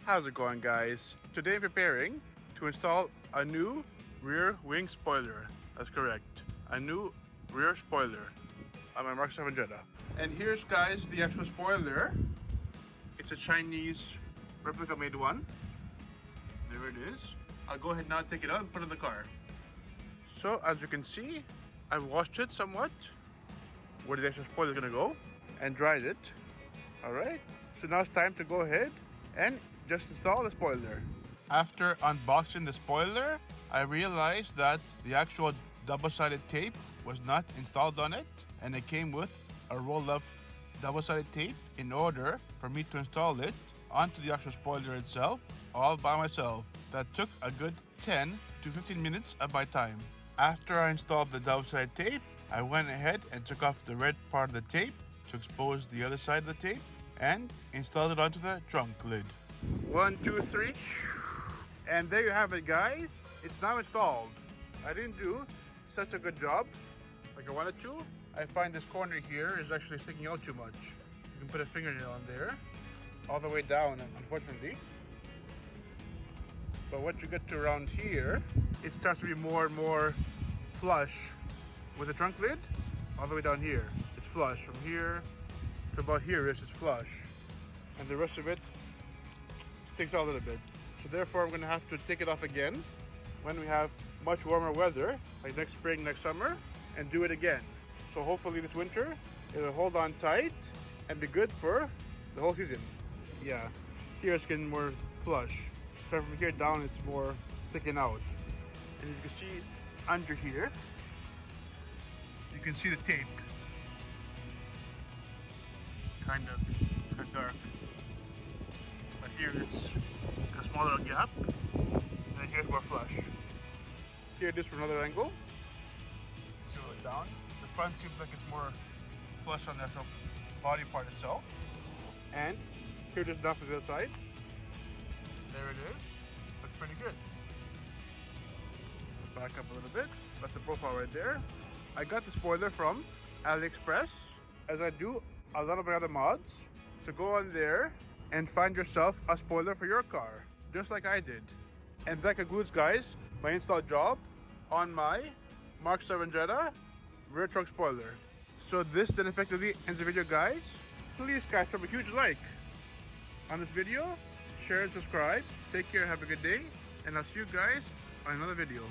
How's it going, guys? Today I'm preparing to install a new rear wing spoiler. That's correct. A new rear spoiler on my MK7 Jetta. And here's, guys, the actual spoiler. It's a Chinese replica made one. There it is. I'll go ahead now, take it out and put it in the car. So as you can see, I've washed it somewhat where the extra spoiler is gonna go and dried it. All right. So now it's time to go ahead and just install the spoiler. After unboxing the spoiler, I realized that the actual double-sided tape was not installed on it, and it came with a roll-up double-sided tape in order for me to install it onto the actual spoiler itself all by myself. That took a good 10 to 15 minutes of my time. After I installed the double-sided tape, I went ahead and took off the red part of the tape to expose the other side of the tape and installed it onto the trunk lid. 1, 2, 3, and there you have it, guys. It's now installed. I didn't do such a good job like I wanted to. I find this corner here is actually sticking out too much. You can put a fingernail on there, all the way down, unfortunately. But once you get to around here, it starts to be more and more flush with the trunk lid. All the way down here, it's flush. From here to about here, it's flush, and the rest of it sticks out a little bit. So therefore I'm going to have to take it off again when we have much warmer weather, like next spring, next summer, and do it again. So hopefully this winter it'll hold on tight and be good for the whole season. Yeah, here it's getting more flush. So from here down it's more sticking out. And as you can see under here, you can see the tape. Kind of dark. But here it's a small little gap, and then here's more flush. Here it is from another angle. Zero it down. The front seems like it's more flush on the actual body part itself. And here it is down from the other side. There it is. Looks pretty good. Back up a little bit. That's the profile right there. I got the spoiler from AliExpress, as I do a lot of my other mods. So go on there and find yourself a spoiler for your car, just like I did. And that concludes, guys, my install job on my MK7 Jetta rear trunk spoiler. So this then effectively ends the video, guys. Please catch up a huge like on this video, share and subscribe. Take care, have a good day, and I'll see you guys on another video.